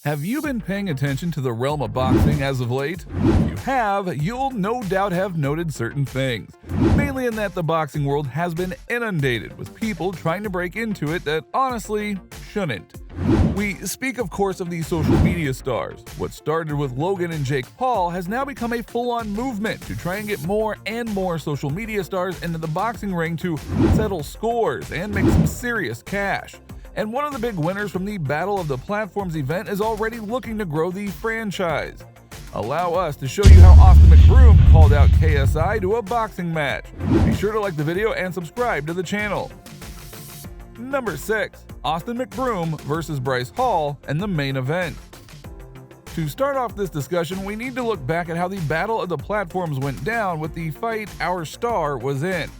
Have you been paying attention to the realm of boxing as of late? If you have, you'll no doubt have noted certain things, mainly in that the boxing world has been inundated with people trying to break into it that honestly shouldn't. We speak of course of these social media stars. What started with Logan and Jake Paul has now become a full-on movement to try and get more and more social media stars into the boxing ring to settle scores and make some serious cash. And one of the big winners from the Battle of the Platforms event is already looking to grow the franchise. Allow us to show you how Austin McBroom called out KSI to a boxing match. Be sure to like the video and subscribe to the channel. Number 6. Austin McBroom versus Bryce Hall in the main event. To start off this discussion, we need to look back at how the Battle of the Platforms went down with the fight our star was in.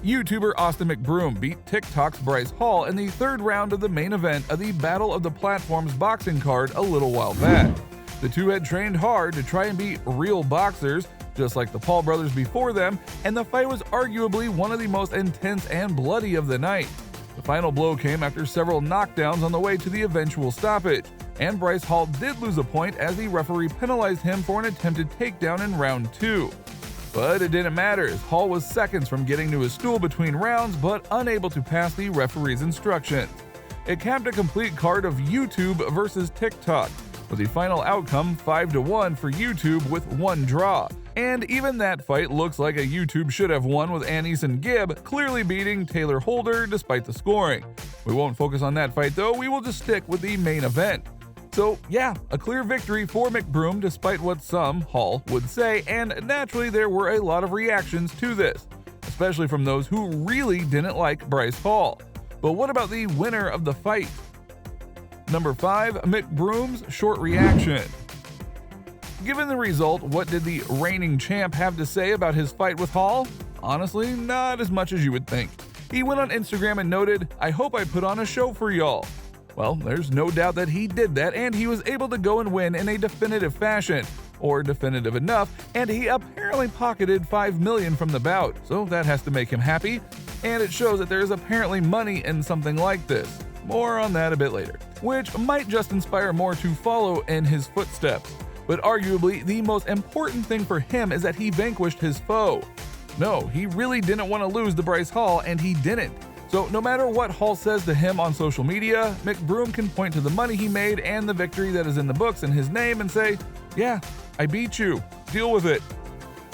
YouTuber Austin McBroom beat TikTok's Bryce Hall in the third round of the main event of the Battle of the Platforms boxing card a little while back. The two had trained hard to try and be real boxers, just like the Paul brothers before them, and the fight was arguably one of the most intense and bloody of the night. The final blow came after several knockdowns on the way to the eventual stoppage, and Bryce Hall did lose a point as the referee penalized him for an attempted takedown in round 2. But it didn't matter, as Hall was seconds from getting to his stool between rounds but unable to pass the referee's instructions. It capped a complete card of YouTube versus TikTok, with the final outcome 5-1 for YouTube with one draw. And even that fight looks like a YouTube should have won, with Anderson Gibb clearly beating Taylor Holder despite the scoring. We won't focus on that fight though, we will just stick with the main event. So yeah, a clear victory for McBroom despite what some, Hall, would say, and naturally there were a lot of reactions to this, especially from those who really didn't like Bryce Hall. But what about the winner of the fight? Number 5. McBroom's short reaction. Given the result, what did the reigning champ have to say about his fight with Hall? Honestly, not as much as you would think. He went on Instagram and noted, "I hope I put on a show for y'all." Well, there's no doubt that he did that, and he was able to go and win in a definitive fashion, or definitive enough, and he apparently pocketed $5 million from the bout, so that has to make him happy, and it shows that there is apparently money in something like this. More on that a bit later, which might just inspire more to follow in his footsteps. But arguably, the most important thing for him is that he vanquished his foe. No, he really didn't want to lose to Bryce Hall, and he didn't. So no matter what Hall says to him on social media, McBroom can point to the money he made and the victory that is in the books in his name and say, "Yeah, I beat you. Deal with it."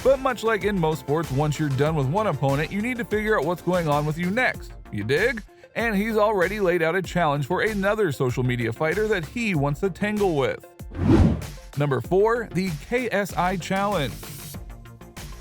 But much like in most sports, once you're done with one opponent, you need to figure out what's going on with you next. You dig? And he's already laid out a challenge for another social media fighter that he wants to tangle with. Number 4. The KSI Challenge.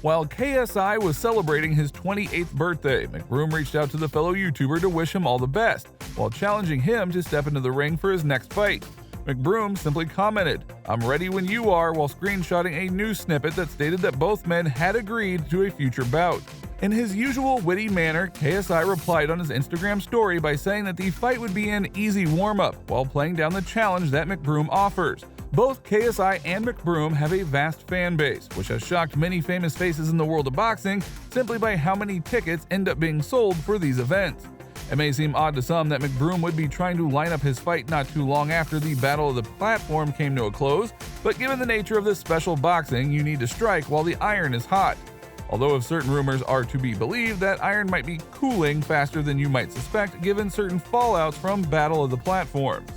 While KSI was celebrating his 28th birthday, McBroom reached out to the fellow YouTuber to wish him all the best, while challenging him to step into the ring for his next fight. McBroom simply commented, "I'm ready when you are," while screenshotting a news snippet that stated that both men had agreed to a future bout. In his usual witty manner, KSI replied on his Instagram story by saying that the fight would be an easy warm-up, while playing down the challenge that McBroom offers. Both KSI and McBroom have a vast fan base, which has shocked many famous faces in the world of boxing simply by how many tickets end up being sold for these events. It may seem odd to some that McBroom would be trying to line up his fight not too long after the Battle of the Platform came to a close, but given the nature of this special boxing, you need to strike while the iron is hot. Although if certain rumors are to be believed, that iron might be cooling faster than you might suspect given certain fallouts from Battle of the Platforms.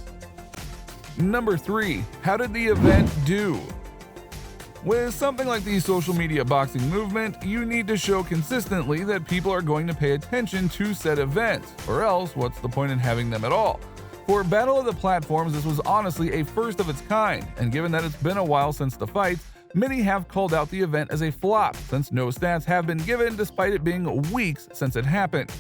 Number 3. How did the event do? With something like the social media boxing movement, you need to show consistently that people are going to pay attention to said events, or else what's the point in having them at all? For Battle of the Platforms, this was honestly a first of its kind, and given that it's been a while since the fights, many have called out the event as a flop, since no stats have been given despite it being weeks since it happened.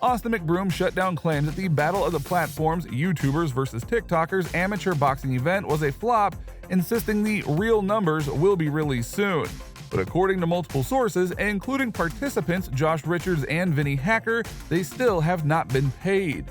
Austin McBroom shut down claims that the Battle of the Platforms YouTubers versus TikTokers amateur boxing event was a flop, insisting the real numbers will be released soon. But according to multiple sources, including participants Josh Richards and Vinny Hacker, they still have not been paid.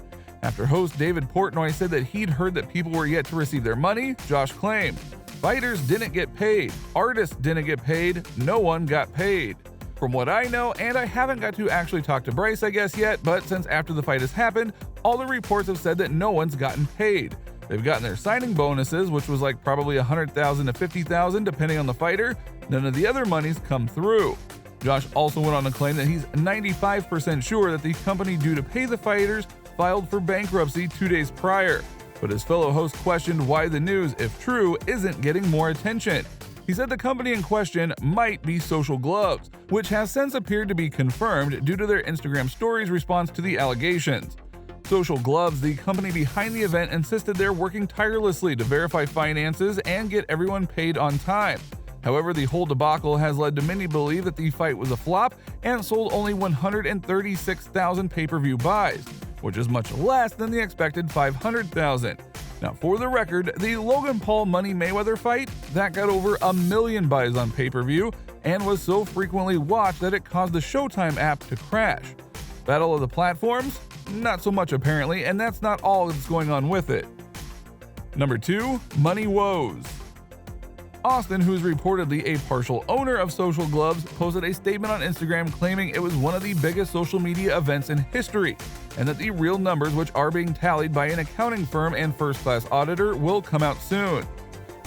After host David Portnoy said that he'd heard that people were yet to receive their money, Josh claimed, "Fighters didn't get paid, artists didn't get paid, no one got paid." From what I know, and I haven't got to actually talk to Bryce I guess yet, but since after the fight has happened, all the reports have said that no one's gotten paid. They've gotten their signing bonuses, which was like probably $100,000 to $50,000 depending on the fighter. None of the other monies come through. Josh also went on to claim that he's 95% sure that the company due to pay the fighters filed for bankruptcy 2 days prior. But his fellow host questioned why the news, if true, isn't getting more attention. He said the company in question might be Social Gloves, which has since appeared to be confirmed due to their Instagram stories response to the allegations. Social Gloves, the company behind the event, insisted they're working tirelessly to verify finances and get everyone paid on time. However, the whole debacle has led to many to believe that the fight was a flop and sold only 136,000 pay-per-view buys, which is much less than the expected 500,000. Now, for the record, the Logan Paul Money Mayweather fight, that got over 1 million buys on pay-per-view and was so frequently watched that it caused the Showtime app to crash. Battle of the Platforms? Not so much apparently, and that's not all that's going on with it. Number 2, Money Woes. Austin, who is reportedly a partial owner of Social Gloves, posted a statement on Instagram claiming it was one of the biggest social media events in history, and that the real numbers, which are being tallied by an accounting firm and first-class auditor, will come out soon.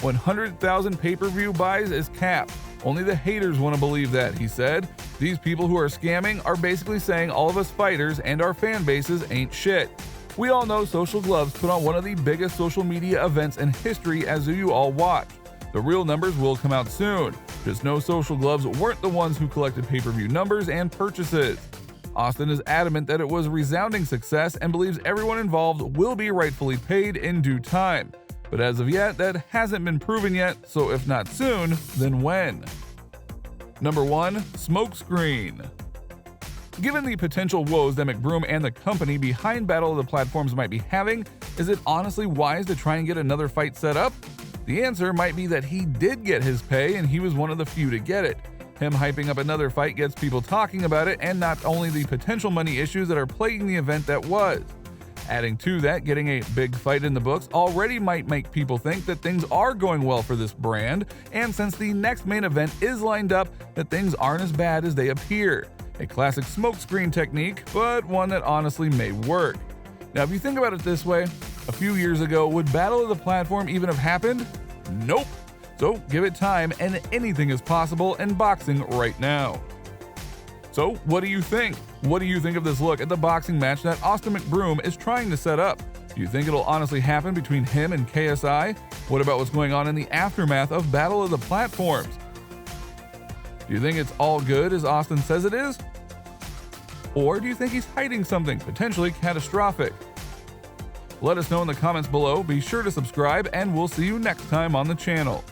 100,000 pay-per-view buys is capped. Only the haters want to believe that, he said. These people who are scamming are basically saying all of us fighters and our fan bases ain't shit. We all know Social Gloves put on one of the biggest social media events in history, as you all watch. The real numbers will come out soon. Just know Social Gloves weren't the ones who collected pay-per-view numbers and purchases. Austin is adamant that it was a resounding success and believes everyone involved will be rightfully paid in due time. But as of yet, that hasn't been proven yet, so if not soon, then when? Number 1, Smokescreen. Given the potential woes that McBroom and the company behind Battle of the Platforms might be having, is it honestly wise to try and get another fight set up? The answer might be that he did get his pay and he was one of the few to get it. Him hyping up another fight gets people talking about it, and not only the potential money issues that are plaguing the event that was. Adding to that, getting a big fight in the books already might make people think that things are going well for this brand, and since the next main event is lined up, that things aren't as bad as they appear. A classic smokescreen technique, but one that honestly may work. Now, if you think about it this way, a few years ago, would Battle of the Platform even have happened? Nope. So give it time, and anything is possible in boxing right now. So what do you think? What do you think of this look at the boxing match that Austin McBroom is trying to set up? Do you think it'll honestly happen between him and KSI? What about what's going on in the aftermath of Battle of the Platforms? Do you think it's all good as Austin says it is? Or do you think he's hiding something potentially catastrophic? Let us know in the comments below. Be sure to subscribe, and we'll see you next time on the channel.